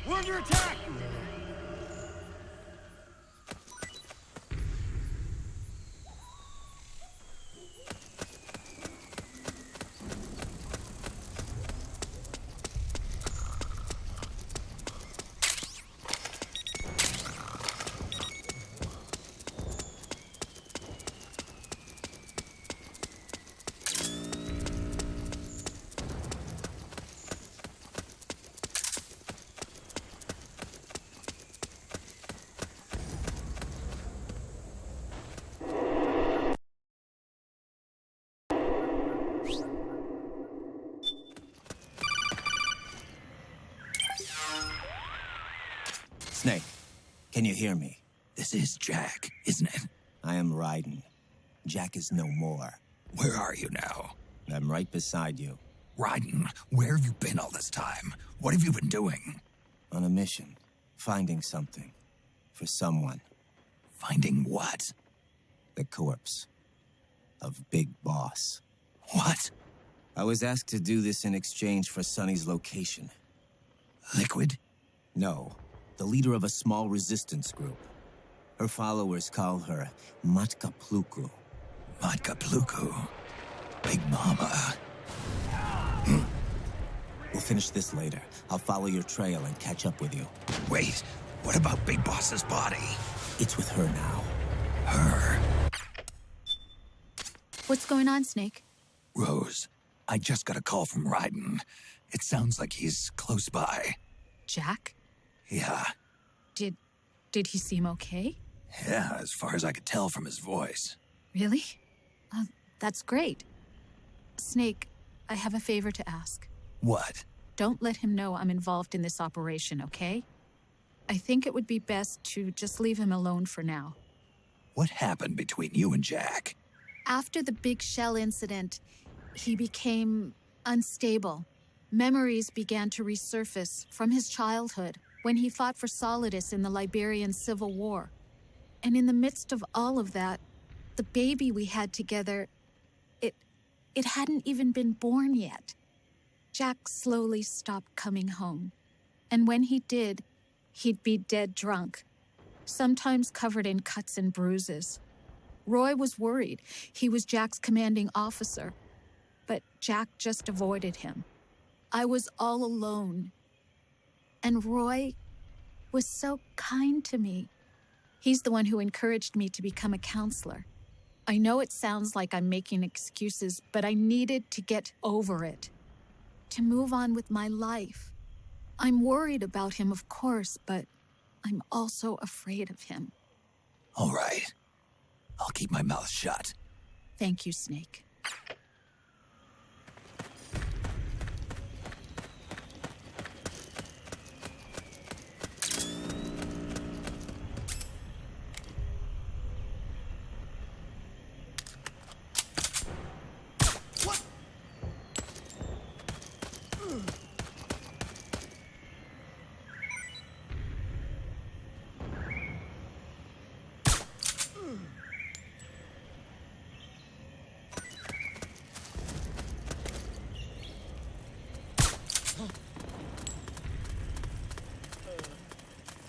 We're under attack! Snake, can you hear me? This is Jack, isn't it? I am Raiden. Jack is no more. Where are you now? I'm right beside you. Raiden, where have you been all this time? What have you been doing? On a mission. Finding something. For someone. Finding what? The corpse. Of Big Boss. What? I was asked to do this in exchange for Sonny's location. Liquid? No. The leader of a small resistance group. Her followers call her Matka Pluku. Matka Pluku? Big Mama. We'll finish this later. I'll follow your trail and catch up with you. Wait, what about Big Boss's body? It's with her now. Her? What's going on, Snake? Rose, I just got a call from Raiden. It sounds like he's close by. Jack? Yeah. Did he seem okay? Yeah, as far as I could tell from his voice. Really? That's great. Snake, I have a favor to ask. What? Don't let him know I'm involved in this operation, okay? I think it would be best to just leave him alone for now. What happened between you and Jack? After the Big Shell incident, he became unstable. Memories began to resurface from his childhood when he fought for Solidus in the Liberian Civil War. And in the midst of all of that, the baby we had together, it hadn't even been born yet. Jack slowly stopped coming home. And when he did, he'd be dead drunk, sometimes covered in cuts and bruises. Roy was worried. He was Jack's commanding officer. But Jack just avoided him. I was all alone. And Roy was so kind to me. He's the one who encouraged me to become a counselor. I know it sounds like I'm making excuses, but I needed to get over it. To move on with my life. I'm worried about him, of course, but I'm also afraid of him. All right. I'll keep my mouth shut. Thank you, Snake.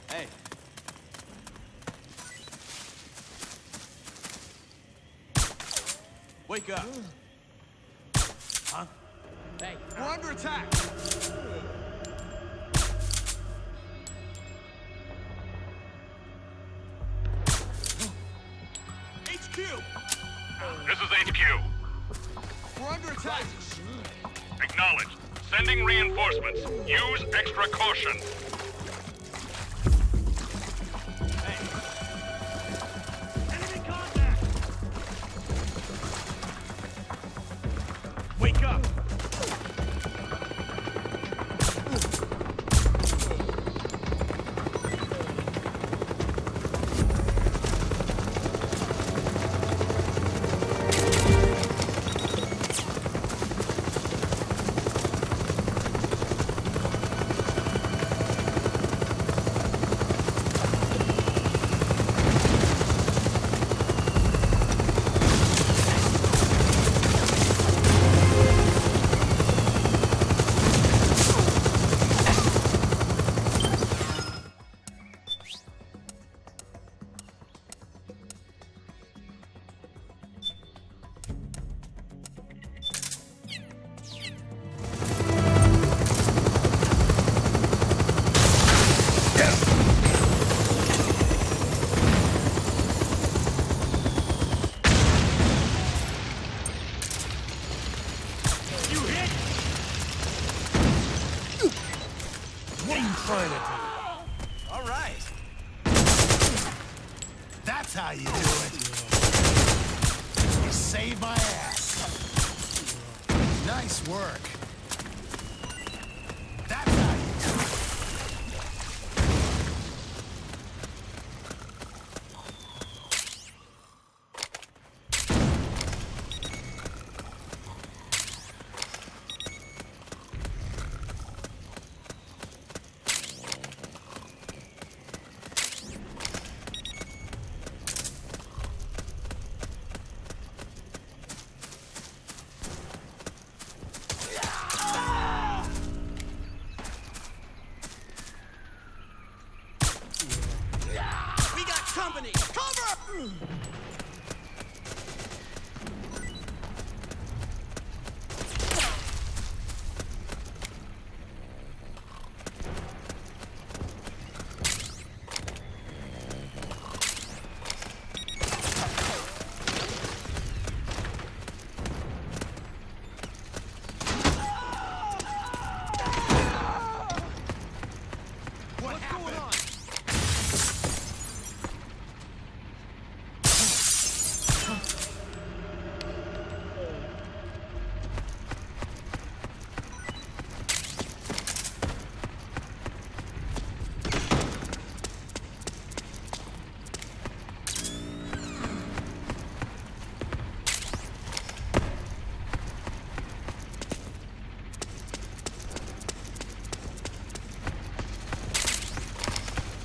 Hey. Wake up. Huh? Hey. We're under attack. HQ. This is HQ. We're under attack. Acknowledged. Sending reinforcements. Use extra caution. Enemy contact. Wake up. That's how you do it. You saved my ass. Nice work. That's how you do it. Company! Cover! What's going on?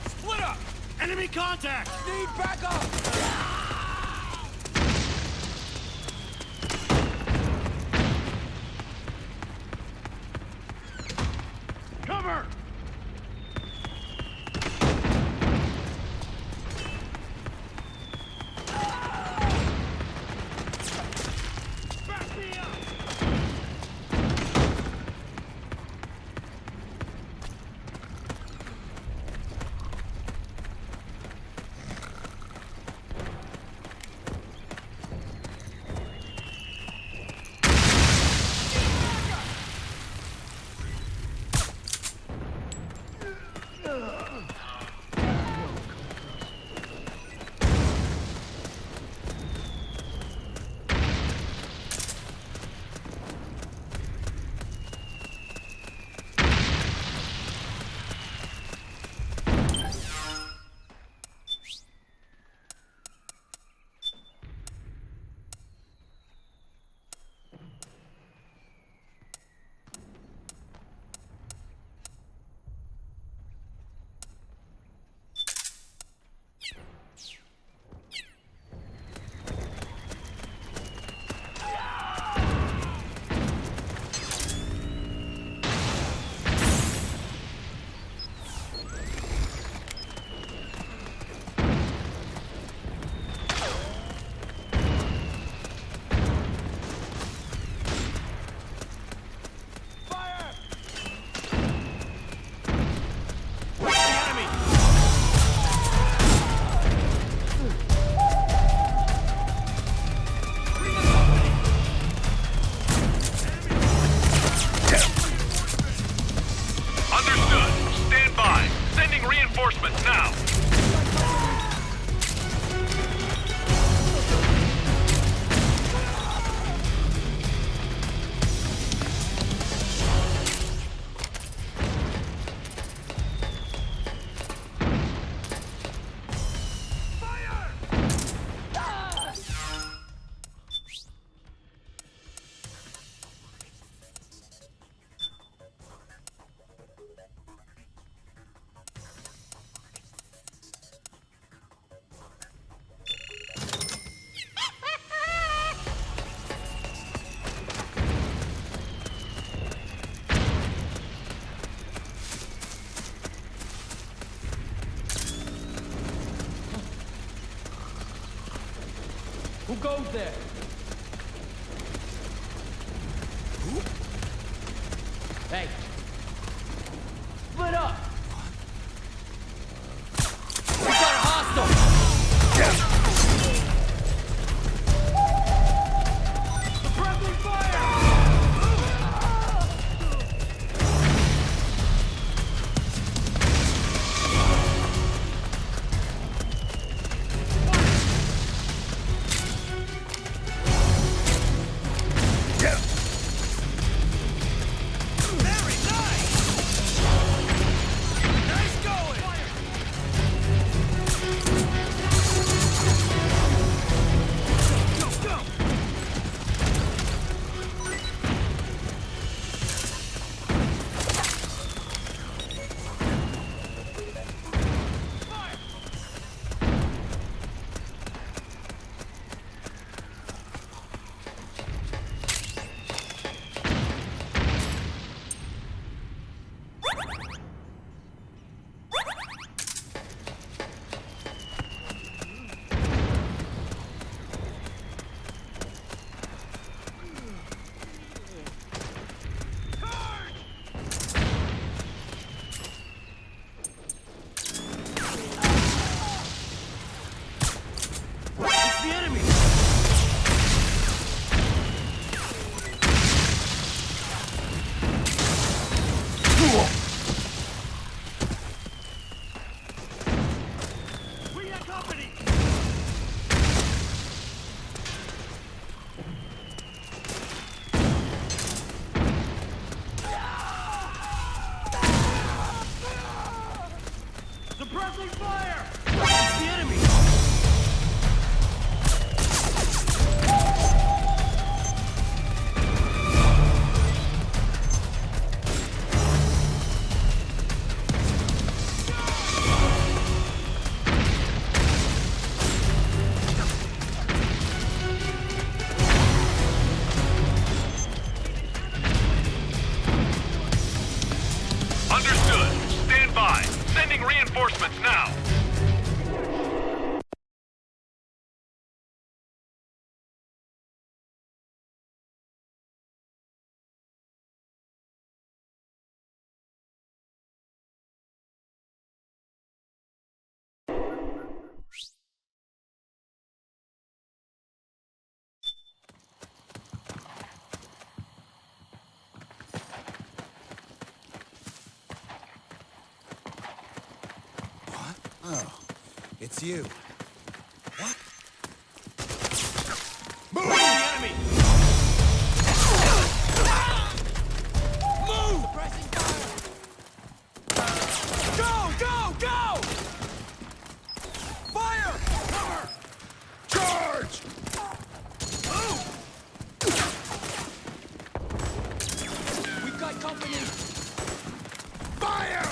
Split up! Enemy contact! Need backup! Cover! Back me up! reinforcements now. Who goes there? Who? Hey. Split up! We got a hostile! Suppressing fire! company! Suppressing fire! It's the enemy! Understood. Stand by. Sending reinforcements now. Oh, it's you. Move! The enemy! Move! Suppressing fire! Go! Go! Go! Fire! Cover! Charge! Move! We've got company! Fire!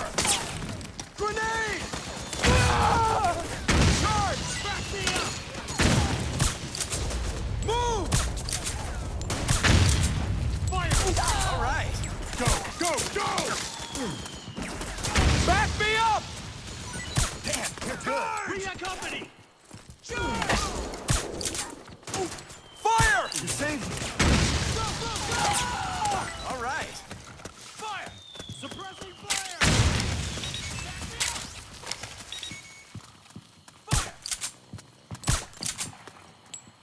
Grenade! Ah! Charge! Back me up! Move! Fire! All right! Go, go, go! Back me up! Damn, you're good. We got company! Charge! Fire! You saved me. Go, go, go! All right! Fire! Suppressing fire! Fire!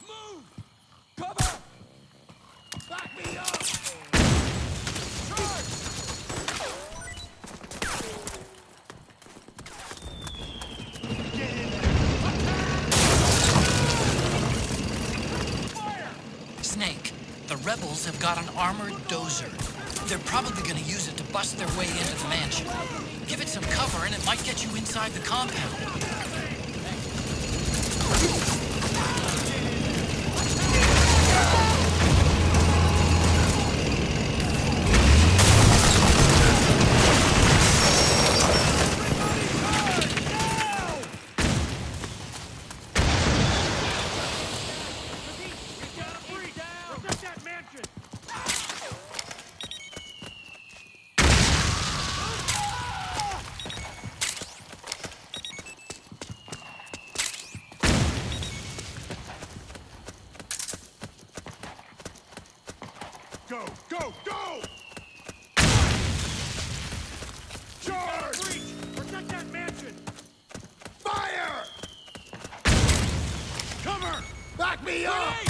Move! Cover! Back me up! Charge! Get in there. Fire! Snake, the rebels have got an armored dozer. They're probably gonna use it to bust their way into the mansion. Give it some cover and it might get you inside the compound. We got a breach! Protect that mansion! Go, go, go! Got a Charge! breach! Protect that mansion! Fire! Cover! Back me up! Grenade!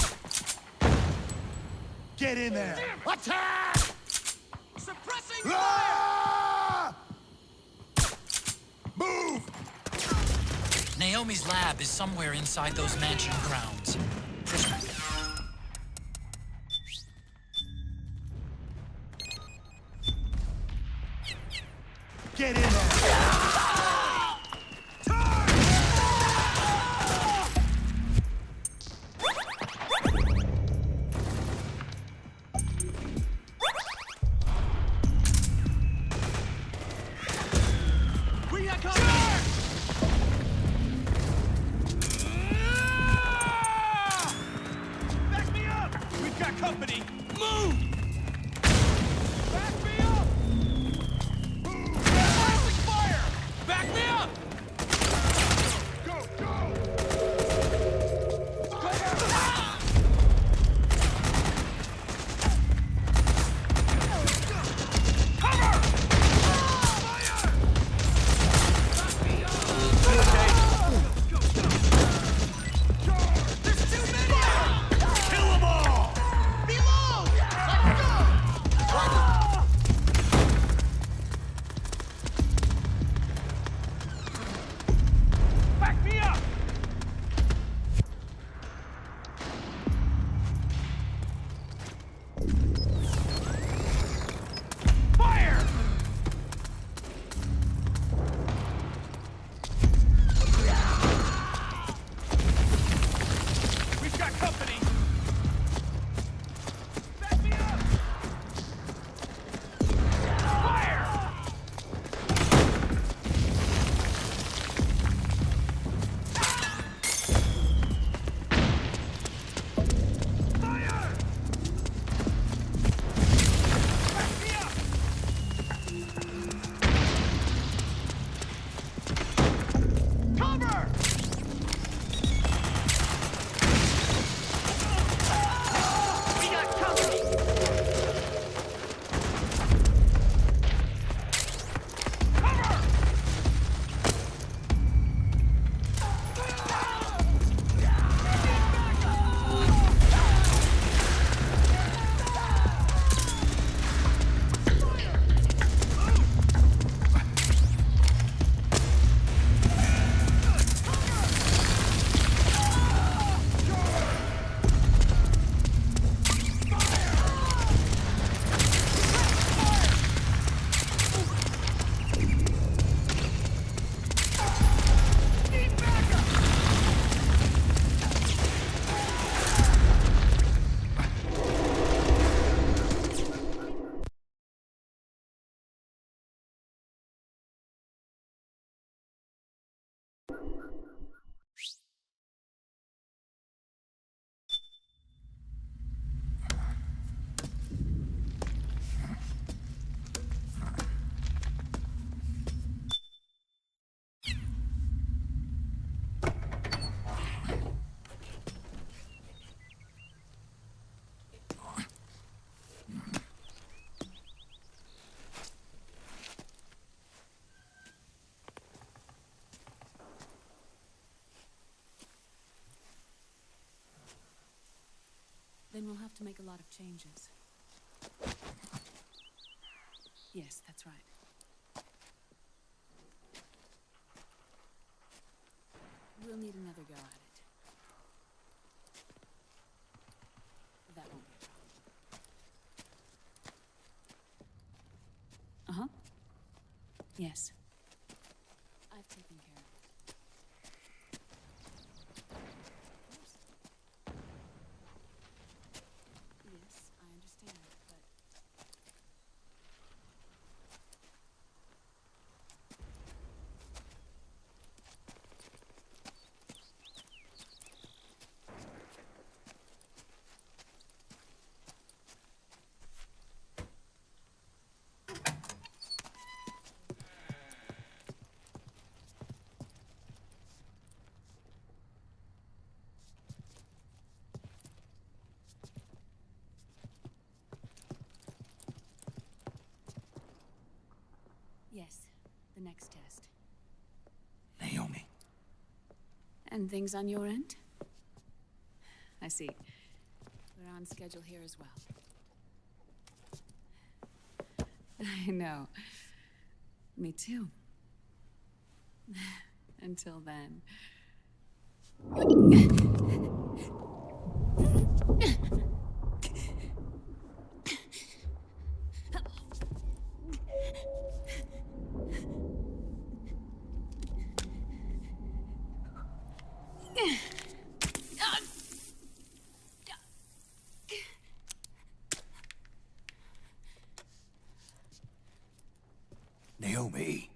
Get in there! Attack! Suppressing fire! Ah! Move! Naomi's lab is somewhere inside those mansion grounds. Get in there! We got company! Back me up! We've got company! Move! Back me up! Move! Fire! Back me up! Go, go! Cover! Fire! Back me up! There's too many! Kill them all! Below! Then we'll have to make a lot of changes. Yes, that's right. We'll need another go at it. That won't be a problem. Uh-huh. Yes. I've taken care of it. Of course. Yes, I understand, but... Yes, the next test. Naomi. And things on your end? I see. We're on schedule here as well. I know. Me too. Until then. Naomi.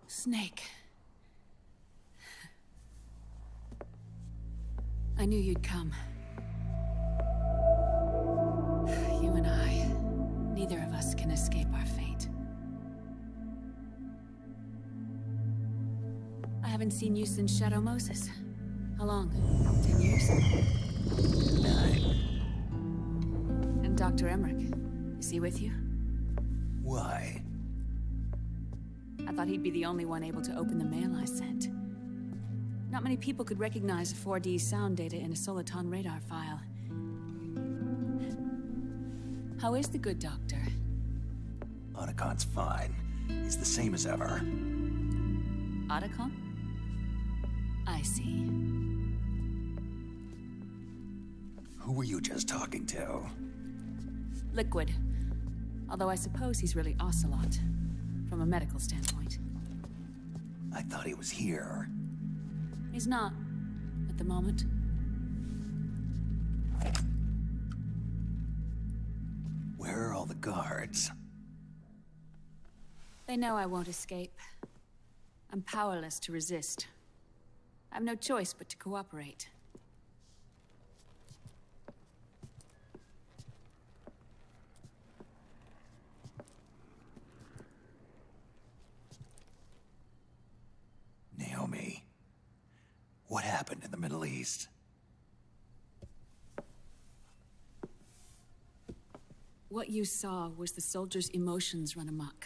Snake. I knew you'd come. You and I, neither of us can escape our fate. I haven't seen you since Shadow Moses. How long? 10 years? 9. And Dr. Emmerich, is he with you? Why? I thought he'd be the only one able to open the mail I sent. Not many people could recognize 4D sound data in a Soliton radar file. How is the good doctor? Otacon's fine. He's the same as ever. Otacon? I see. Who were you just talking to? Liquid. Although I suppose he's really Ocelot, from a medical standpoint. I thought he was here. He's not, at the moment. Where are all the guards? They know I won't escape. I'm powerless to resist. I have no choice but to cooperate. Naomi, what happened in the Middle East? What you saw was the soldiers' emotions run amok.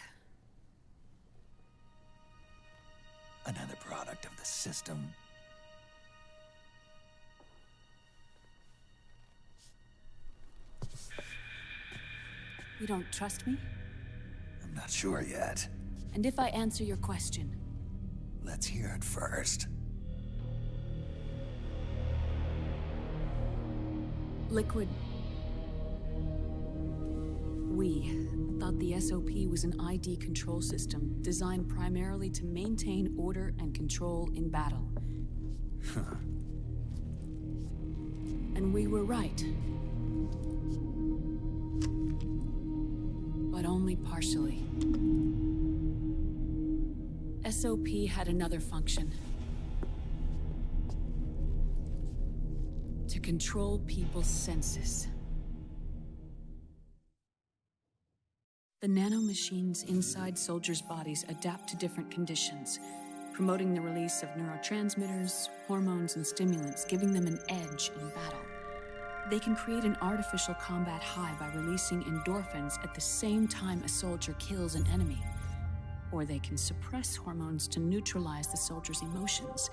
Another product of the system. You don't trust me? I'm not sure yet. And if I answer your question? Let's hear it first. Liquid. We thought the SOP was an ID control system designed primarily to maintain order and control in battle. And we were right. But only partially. SOP had another function. To control people's senses. The nanomachines inside soldiers' bodies adapt to different conditions, promoting the release of neurotransmitters, hormones, and stimulants, giving them an edge in battle. They can create an artificial combat high by releasing endorphins at the same time a soldier kills an enemy. Or they can suppress hormones to neutralize the soldier's emotions,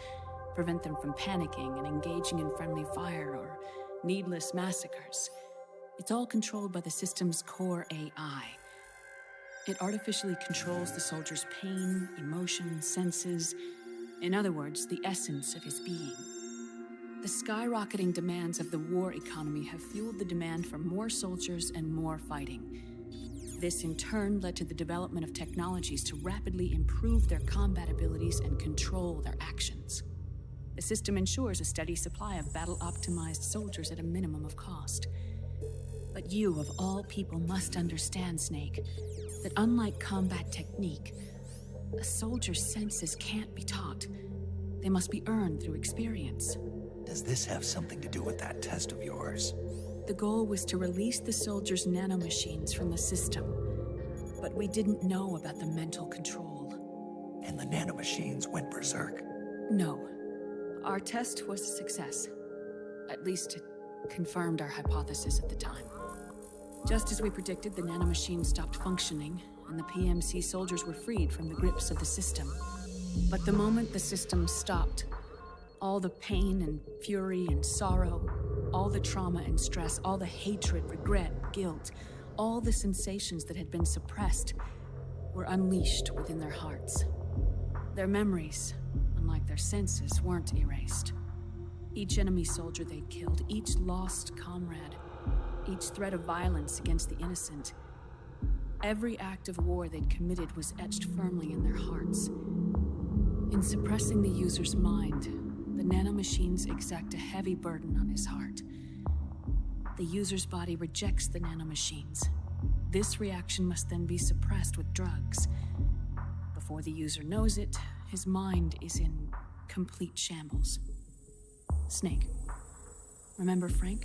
prevent them from panicking and engaging in friendly fire or needless massacres. It's all controlled by the system's core AI. It artificially controls the soldier's pain, emotion, senses. In other words, the essence of his being. The skyrocketing demands of the war economy have fueled the demand for more soldiers and more fighting. This in turn led to the development of technologies to rapidly improve their combat abilities and control their actions. The system ensures a steady supply of battle-optimized soldiers at a minimum of cost. But you, of all people, must understand, Snake, that unlike combat technique, a soldier's senses can't be taught. They must be earned through experience. Does this have something to do with that test of yours? The goal was to release the soldiers' nanomachines from the system, but we didn't know about the mental control. And the nanomachines went berserk? No. Our test was a success. At least it confirmed our hypothesis at the time. Just as we predicted, the nanomachines stopped functioning, and the PMC soldiers were freed from the grips of the system. But the moment the system stopped, all the pain and fury and sorrow, all the trauma and stress, all the hatred, regret, guilt, all the sensations that had been suppressed were unleashed within their hearts. Their memories, unlike their senses, weren't erased. Each enemy soldier they'd killed, each lost comrade, each threat of violence against the innocent, every act of war they'd committed was etched firmly in their hearts. In suppressing the user's mind, the nanomachines exact a heavy burden on his heart. The user's body rejects the nanomachines. This reaction must then be suppressed with drugs. Before the user knows it, his mind is in complete shambles. Snake, remember Frank?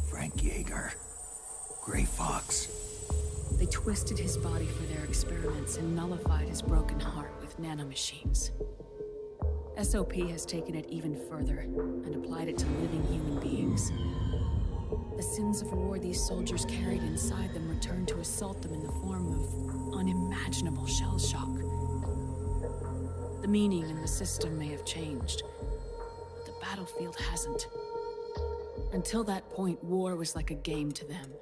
Frank Yeager. Gray Fox. They twisted his body for their experiments and nullified his broken heart with nanomachines. SOP has taken it even further and applied it to living human beings. The sins of war these soldiers carried inside them returned to assault them in the form of unimaginable shell shock. The meaning in the system may have changed, but the battlefield hasn't. Until that point, war was like a game to them.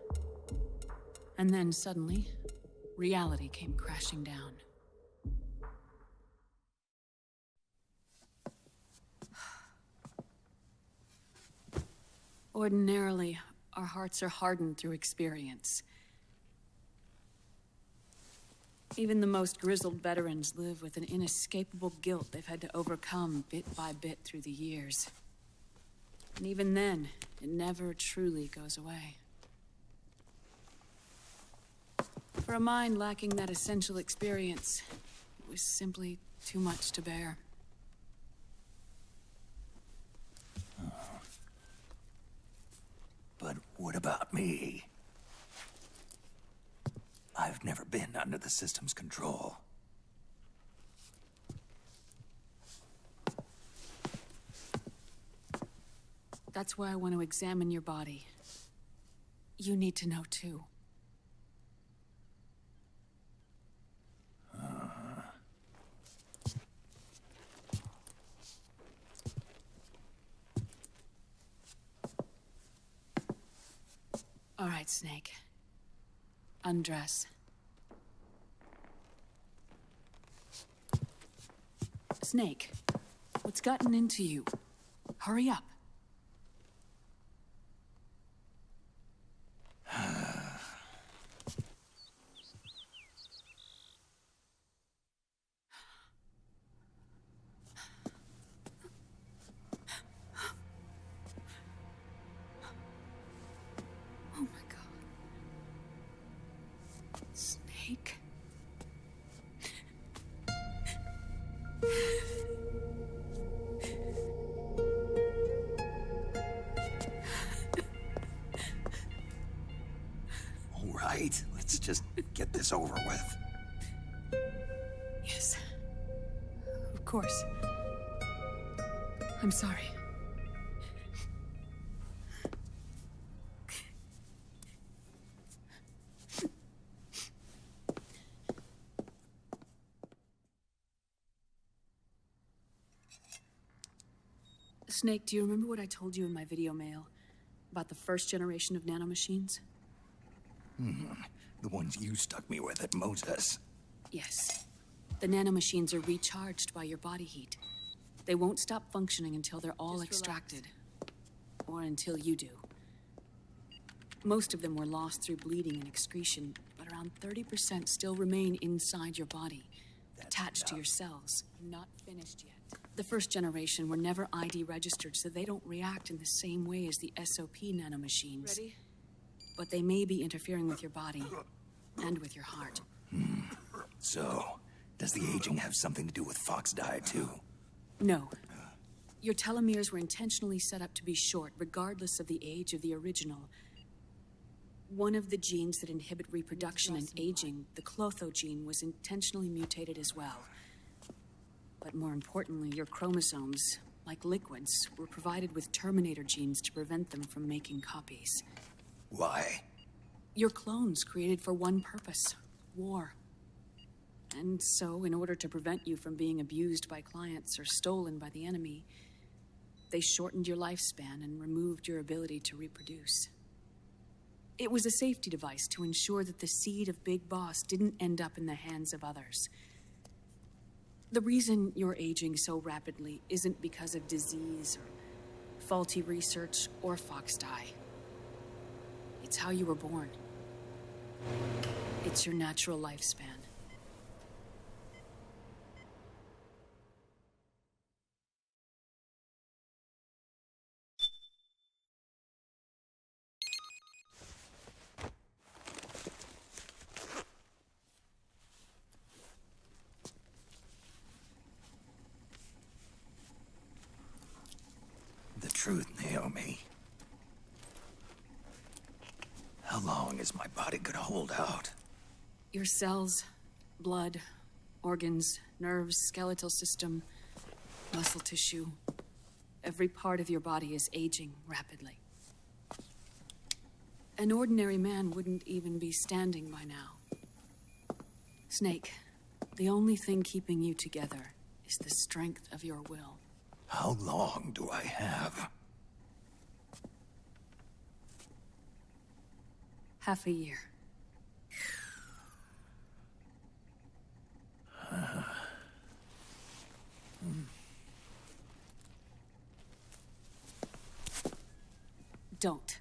And then suddenly, reality came crashing down. Ordinarily, our hearts are hardened through experience. Even the most grizzled veterans live with an inescapable guilt they've had to overcome bit by bit through the years. And even then, it never truly goes away. For a mind lacking that essential experience, it was simply too much to bear. But what about me? I've never been under the system's control. That's why I want to examine your body. You need to know too. All right, Snake. Undress. Snake, what's gotten into you? Hurry up. Oh my God. Snake. All right, let's just get this over with. Yes. Of course. I'm sorry. Snake, do you remember what I told you in my video mail about the first generation of nanomachines? The ones you stuck me with at Moses. Yes. The nanomachines are recharged by your body heat. They won't stop functioning until they're all extracted. Or until you do. Most of them were lost through bleeding and excretion, but around 30% still remain inside your body, attached to your cells. Not finished yet. The first generation were never ID registered, so they don't react in the same way as the SOP nanomachines. Ready? But they may be interfering with your body and with your heart. So, does the aging have something to do with Fox dye, too? No. Your telomeres were intentionally set up to be short, regardless of the age of the original. One of the genes that inhibit reproduction and aging, the clotho gene, was intentionally mutated as well. But more importantly, your chromosomes, like liquids, were provided with terminator genes to prevent them from making copies. Why? Your clones created for one purpose: war. And so, in order to prevent you from being abused by clients or stolen by the enemy, they shortened your lifespan and removed your ability to reproduce. It was a safety device to ensure that the seed of Big Boss didn't end up in the hands of others. The reason you're aging so rapidly isn't because of disease or faulty research or Fox dye. It's how you were born. It's your natural lifespan. The truth, Naomi. How long is my body gonna hold out? Your cells, blood, organs, nerves, skeletal system, muscle tissue. Every part of your body is aging rapidly. An ordinary man wouldn't even be standing by now. Snake, the only thing keeping you together is the strength of your will. How long do I have? Half a year. Don't.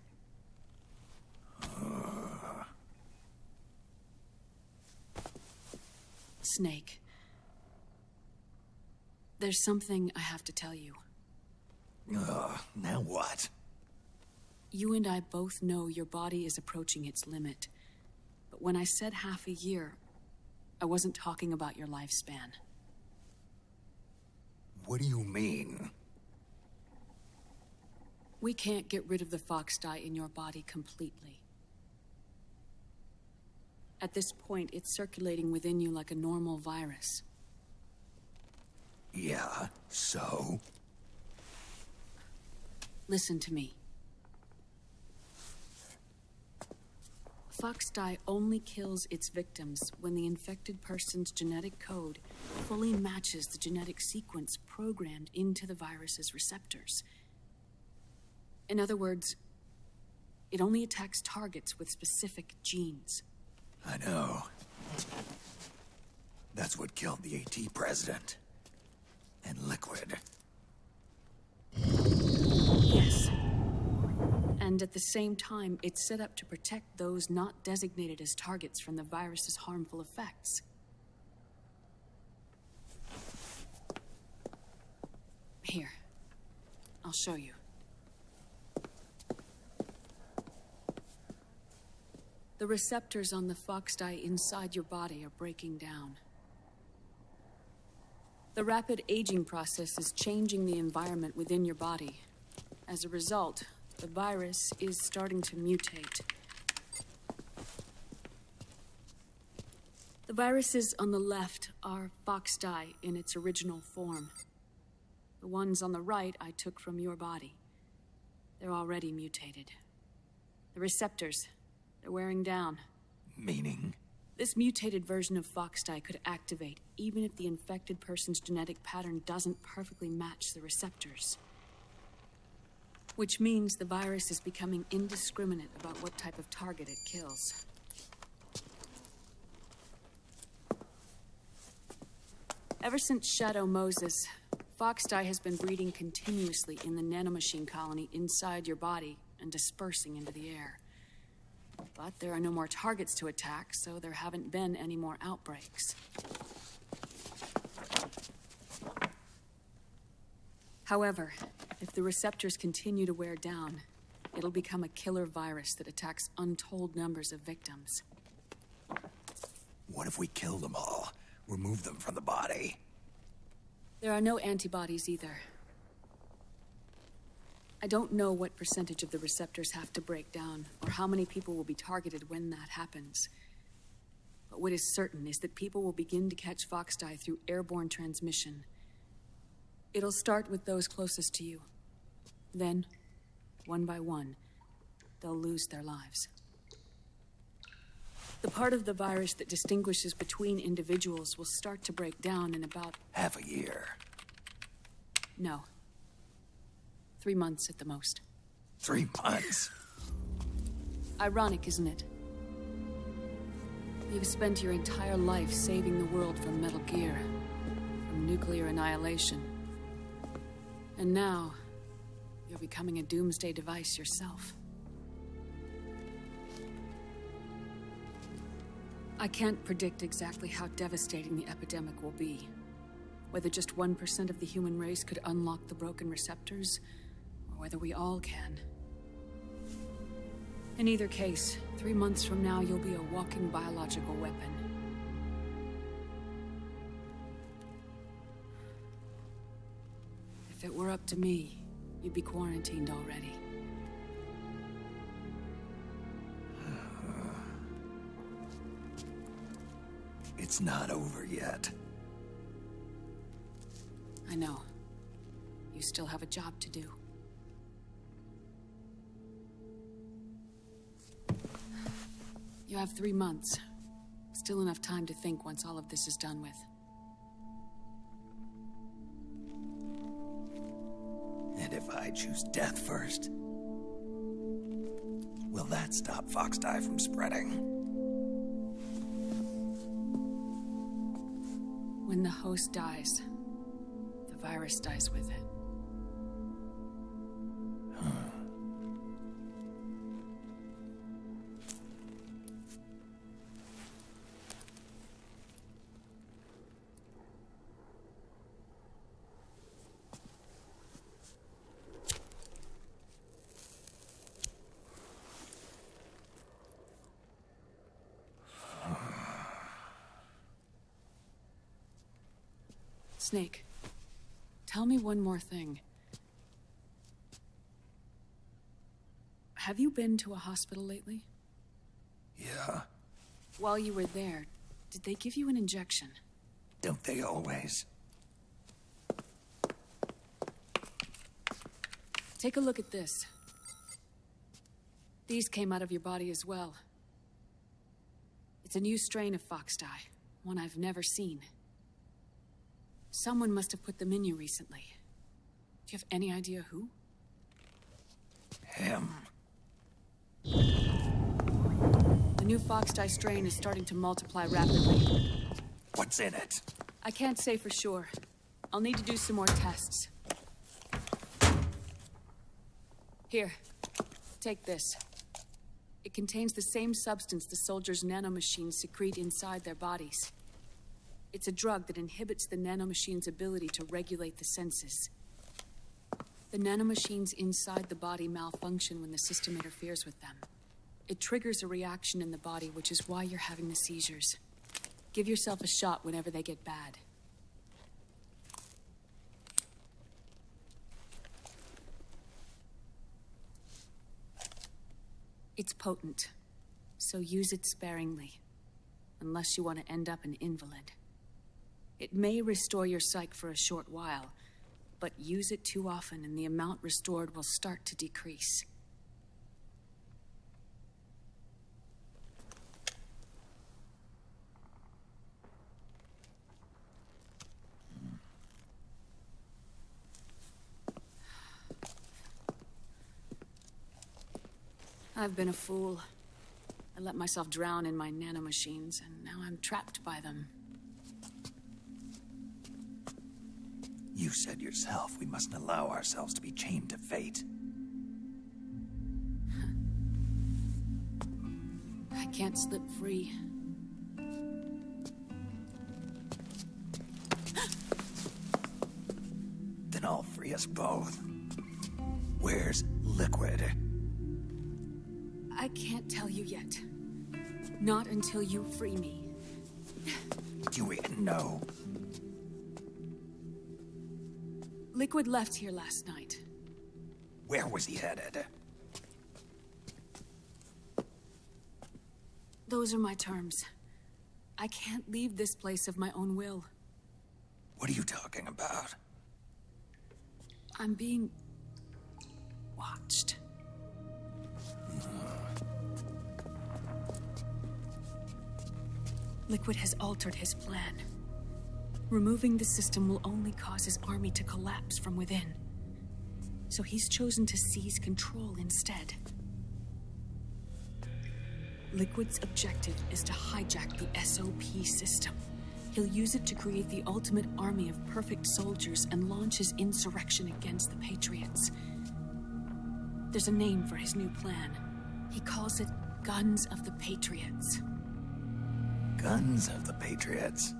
Snake. There's something I have to tell you. Now what? You and I both know your body is approaching its limit. But when I said half a year, I wasn't talking about your lifespan. What do you mean? We can't get rid of the Fox dye in your body completely. At this point, it's circulating within you like a normal virus. Yeah, so? Listen to me. Fox dye only kills its victims when the infected person's genetic code fully matches the genetic sequence programmed into the virus's receptors. In other words, it only attacks targets with specific genes. I know. That's what killed the AT president. And Liquid. Yes. And at the same time, it's set up to protect those not designated as targets from the virus's harmful effects. Here, I'll show you. The receptors on the Fox dye inside your body are breaking down. The rapid aging process is changing the environment within your body. As a result, the virus is starting to mutate. The viruses on the left are Fox dye in its original form. The ones on the right I took from your body. They're already mutated. The receptors, they're wearing down. Meaning? This mutated version of Fox dye could activate even if the infected person's genetic pattern doesn't perfectly match the receptors. Which means the virus is becoming indiscriminate about what type of target it kills. Ever since Shadow Moses, Foxdie has been breeding continuously in the nanomachine colony inside your body and dispersing into the air. But there are no more targets to attack, so there haven't been any more outbreaks. However, if the receptors continue to wear down, it'll become a killer virus that attacks untold numbers of victims. What if we kill them all? Remove them from the body? There are no antibodies either. I don't know what percentage of the receptors have to break down, or how many people will be targeted when that happens. But what is certain is that people will begin to catch Foxdie through airborne transmission. It'll start with those closest to you. Then, one by one, they'll lose their lives. The part of the virus that distinguishes between individuals will start to break down in about... Half a year. No. 3 months at the most. 3 months? Ironic, isn't it? You've spent your entire life saving the world from Metal Gear, from nuclear annihilation. And now, you're becoming a doomsday device yourself. I can't predict exactly how devastating the epidemic will be. Whether just 1% of the human race could unlock the broken receptors, or whether we all can. In either case, 3 months from now, you'll be a walking biological weapon. If it were up to me, you'd be quarantined already. It's not over yet. I know. You still have a job to do. You have 3 months. Still enough time to think once all of this is done with. And if I choose death first, will that stop Foxdie from spreading? When the host dies, the virus dies with it. Snake, tell me one more thing. Have you been to a hospital lately? Yeah. While you were there, did they give you an injection? Don't they always? Take a look at this. These came out of your body as well. It's a new strain of Foxdie, one I've never seen. Someone must have put them in you recently. Do you have any idea who? Him. The new Foxdie strain is starting to multiply rapidly. What's in it? I can't say for sure. I'll need to do some more tests. Here, take this. It contains the same substance the soldiers' nanomachines secrete inside their bodies. It's a drug that inhibits the nanomachine's ability to regulate the senses. The nanomachines inside the body malfunction when the system interferes with them. It triggers a reaction in the body, which is why you're having the seizures. Give yourself a shot whenever they get bad. It's potent, so use it sparingly, unless you want to end up an invalid. It may restore your psyche for a short while, but use it too often and the amount restored will start to decrease. I've been a fool. I let myself drown in my nanomachines, and now I'm trapped by them. You said yourself we mustn't allow ourselves to be chained to fate. I can't slip free. Then I'll free us both. Where's Liquid? I can't tell you yet. Not until you free me. Do we know? Liquid left here last night. Where was he headed? Those are my terms. I can't leave this place of my own will. What are you talking about? I'm being watched. Liquid has altered his plan. Removing the system will only cause his army to collapse from within. So he's chosen to seize control instead. Liquid's objective is to hijack the SOP system. He'll use it to create the ultimate army of perfect soldiers and launch his insurrection against the Patriots. There's a name for his new plan. He calls it Guns of the Patriots. Guns of the Patriots.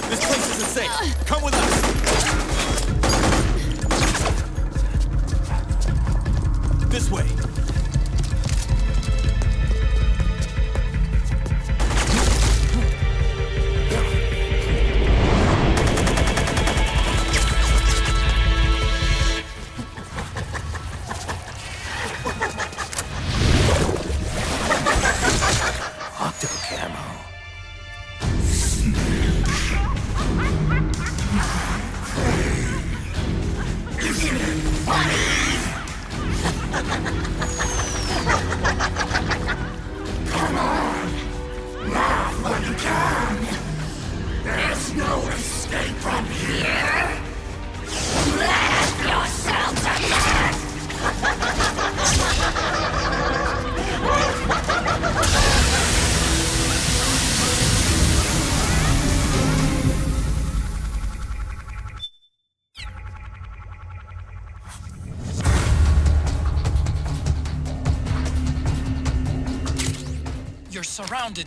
This place isn't safe. Come with us. This way. You're surrounded.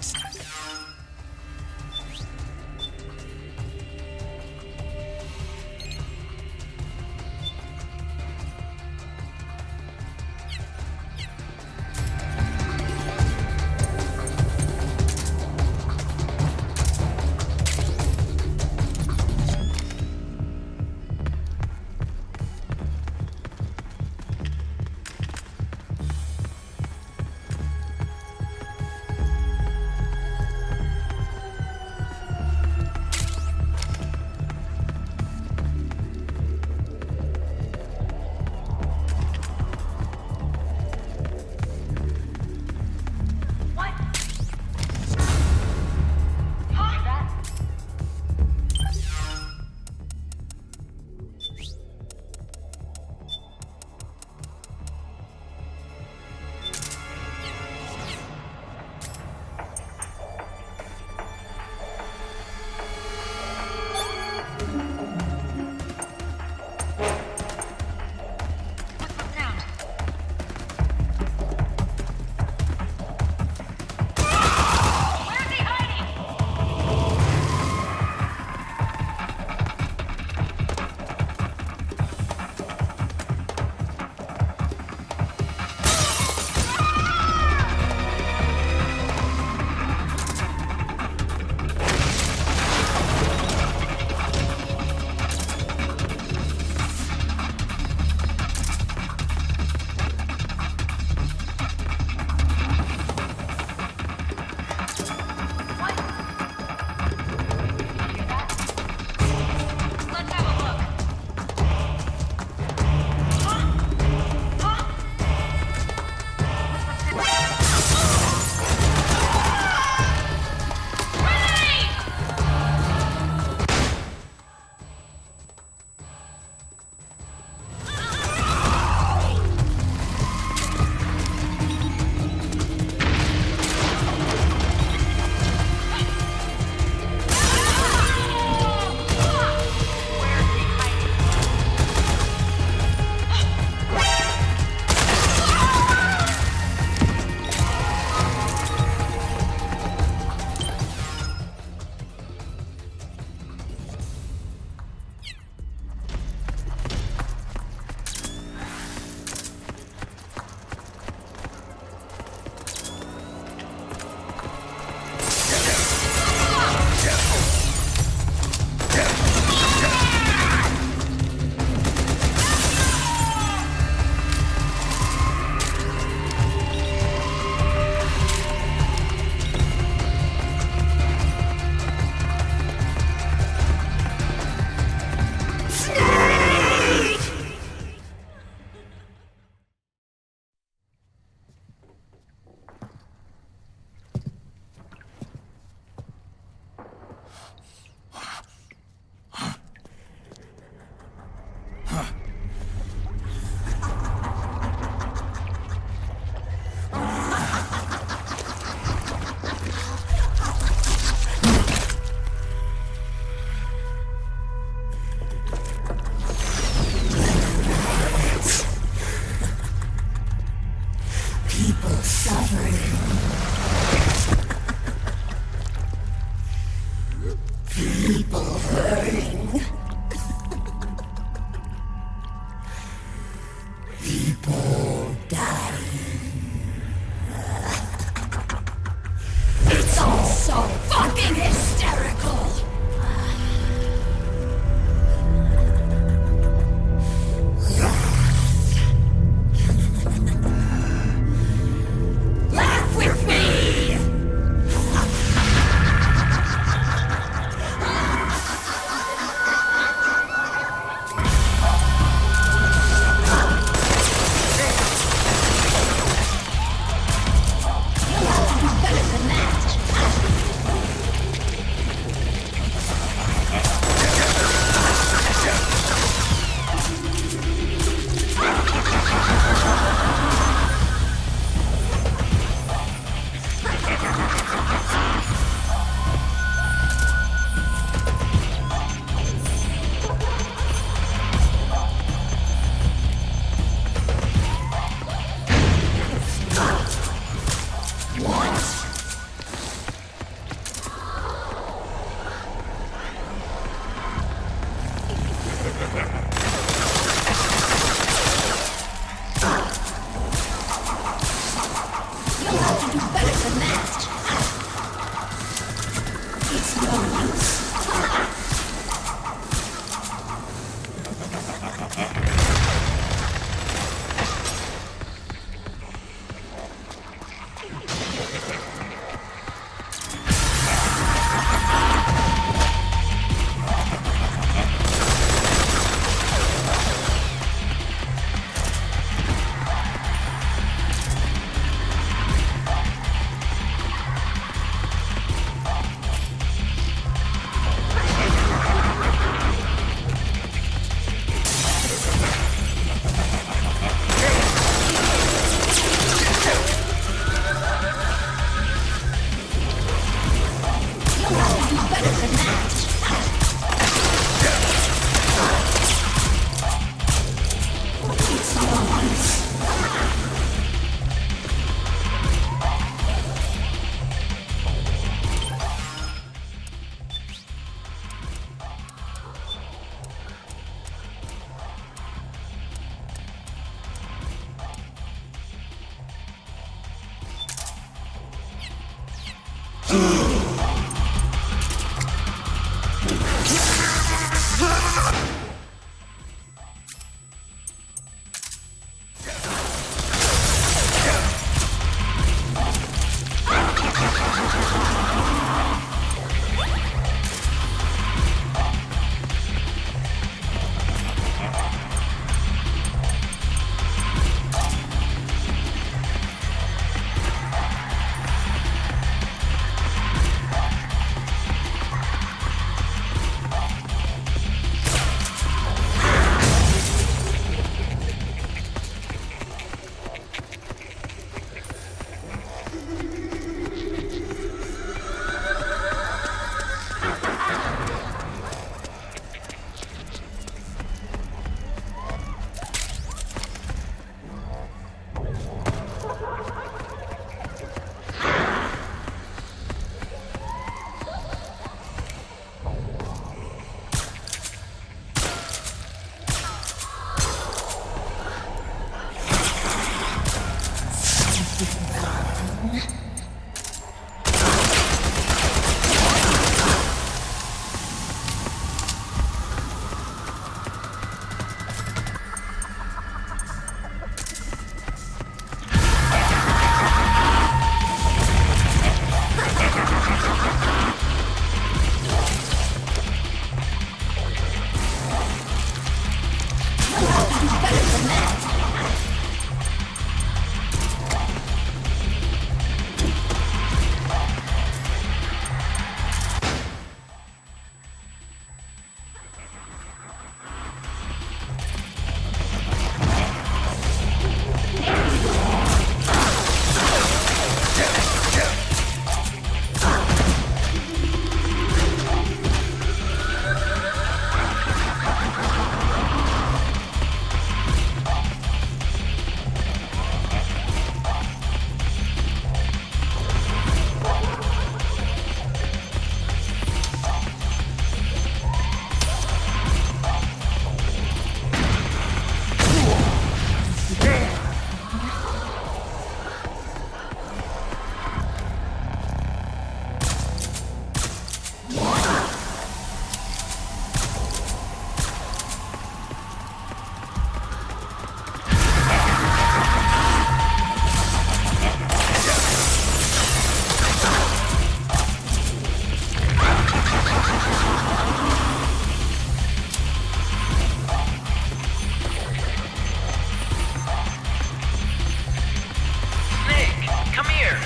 come here.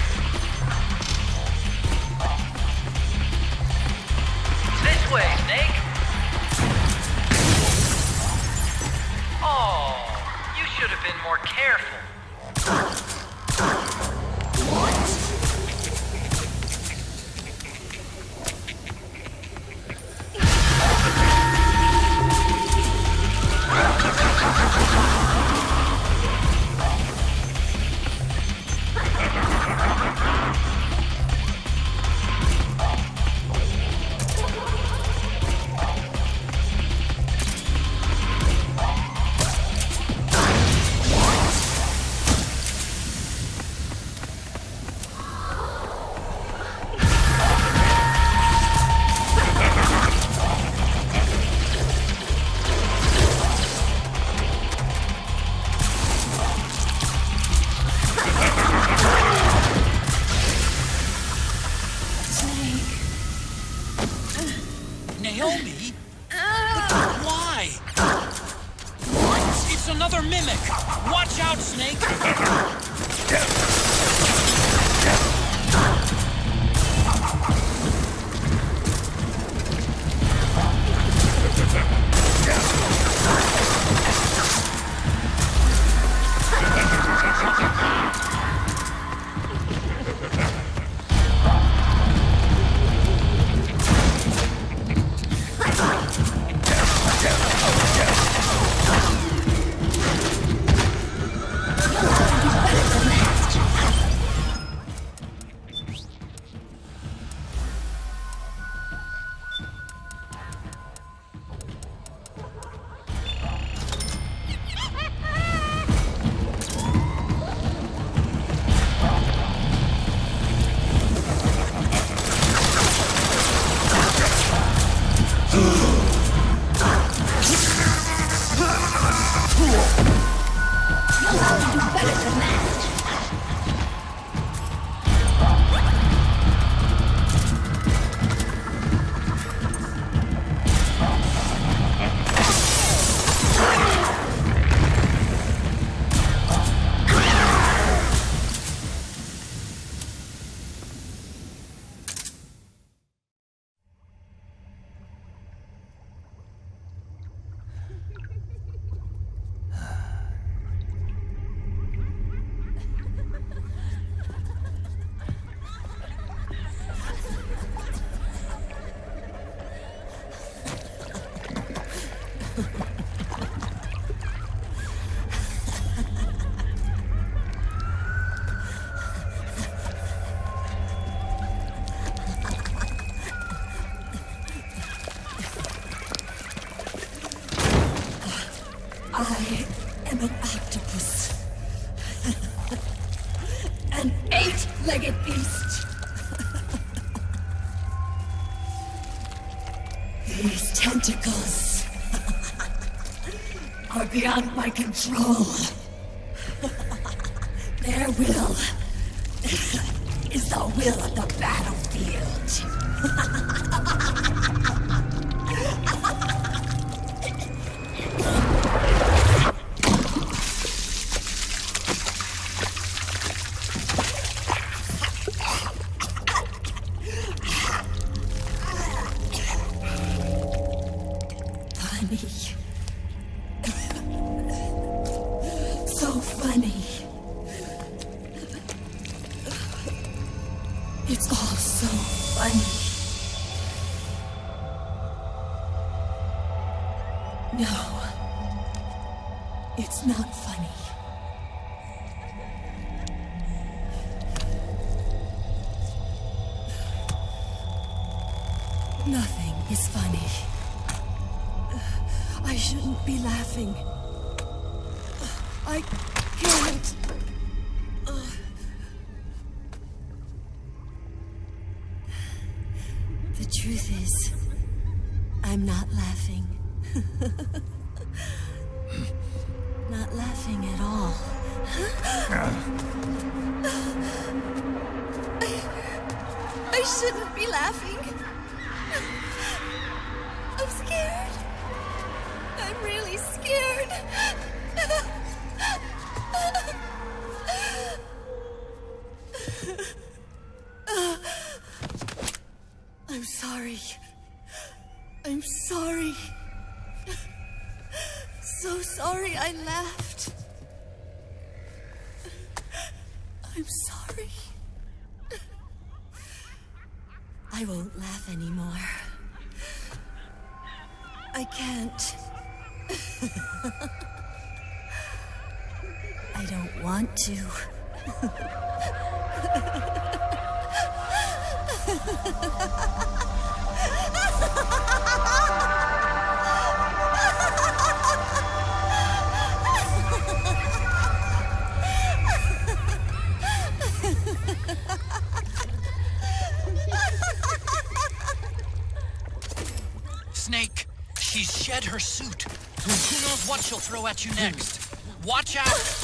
This way, Snake. Oh, you should have been more careful. Naomi? Why? It's another mimic! Watch out, Snake! I am an octopus. An 8-legged beast. These tentacles are beyond my control. Their will is the will of the battlefield. So funny. It's all so funny. No, it's not funny. Nothing is funny. I shouldn't be laughing. I can't. The truth is, I'm not laughing. Not laughing at all. I shouldn't be laughing. I'm scared. I'm really scared. sorry I left. I'm sorry. I won't laugh anymore. I can't. I don't want to. Snake, she's shed her suit. Who knows what she'll throw at you next? Watch out!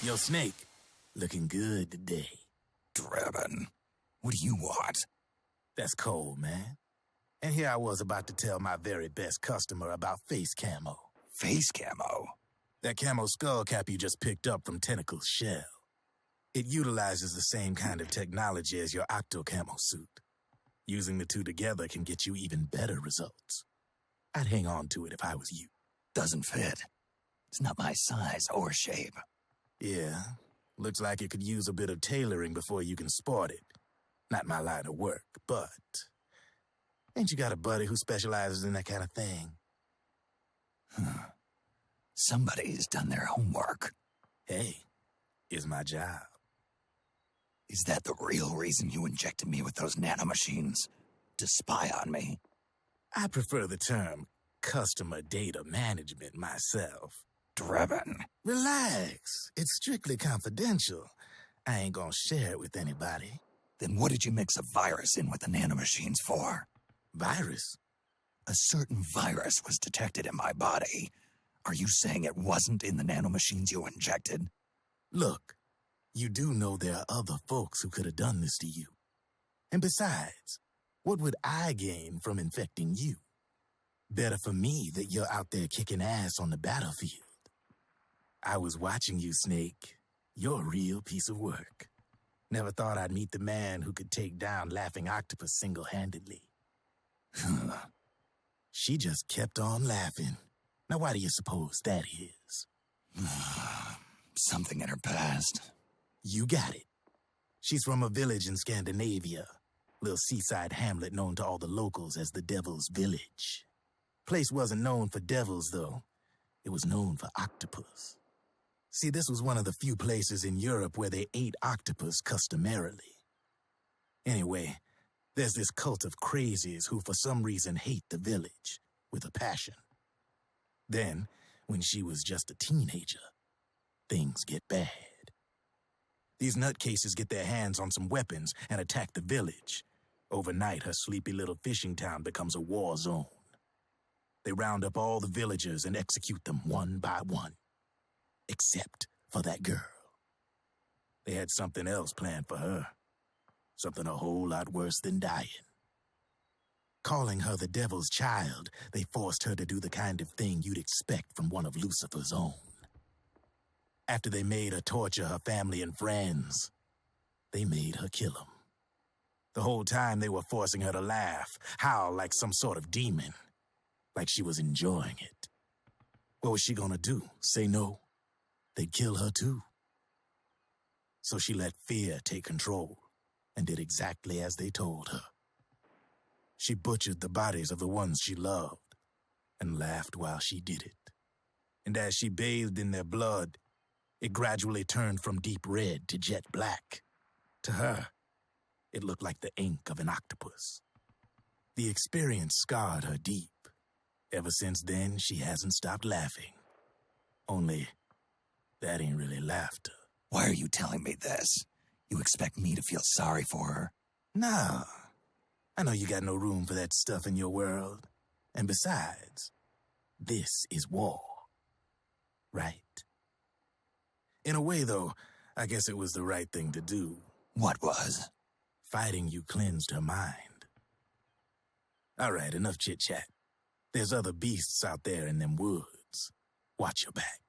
Yo, Snake, looking good today. Driven. What do you want? That's cold, man. And here I was about to tell my very best customer about face camo. Face camo? That camo skull cap you just picked up from Tentacle's shell. It utilizes the same kind of technology as your Octo camo suit. Using the two together can get you even better results. I'd hang on to it if I was you. Doesn't fit. It's not my size or shape. Yeah, looks like it could use a bit of tailoring before you can sport it. Not my line of work, but... Ain't you got a buddy who specializes in that kind of thing? Somebody's done their homework. Hey, it's my job. Is that the real reason you injected me with those nanomachines? To spy on me? I prefer the term customer data management myself. Driven. Relax. It's strictly confidential. I ain't gonna share it with anybody. Then what did you mix a virus in with the nanomachines for? Virus? A certain virus was detected in my body. Are you saying it wasn't in the nanomachines you injected? Look, you do know there are other folks who could have done this to you. And besides, what would I gain from infecting you? Better for me that you're out there kicking ass on the battlefield. I was watching you, Snake. You're a real piece of work. Never thought I'd meet the man who could take down Laughing Octopus single-handedly. She just kept on laughing. Now, why do you suppose that is? Something in her past. You got it. She's from a village in Scandinavia. Little seaside hamlet known to all the locals as the Devil's Village. Place wasn't known for devils, though. It was known for octopus. See, this was one of the few places in Europe where they ate octopus customarily. Anyway, there's this cult of crazies who for some reason hate the village with a passion. Then, when she was just a teenager, things get bad. These nutcases get their hands on some weapons and attack the village. Overnight, her sleepy little fishing town becomes a war zone. They round up all the villagers and execute them one by one. Except for that girl. They had something else planned for her. Something a whole lot worse than dying. Calling her the devil's child, they forced her to do the kind of thing you'd expect from one of Lucifer's own. After they made her torture her family and friends, they made her kill them. The whole time they were forcing her to laugh, howl like some sort of demon, like she was enjoying it. What was she gonna do? Say no? They'd kill her too. So she let fear take control and did exactly as they told her. She butchered the bodies of the ones she loved and laughed while she did it. And as she bathed in their blood, it gradually turned from deep red to jet black. To her, it looked like the ink of an octopus. The experience scarred her deep. Ever since then, she hasn't stopped laughing. Only, that ain't really laughter. Why are you telling me this? You expect me to feel sorry for her? Nah. I know you got no room for that stuff in your world. And besides, this is war. Right? In a way, though, I guess it was the right thing to do. What was? Fighting you cleansed her mind. All right, enough chit-chat. There's other beasts out there in them woods. Watch your back.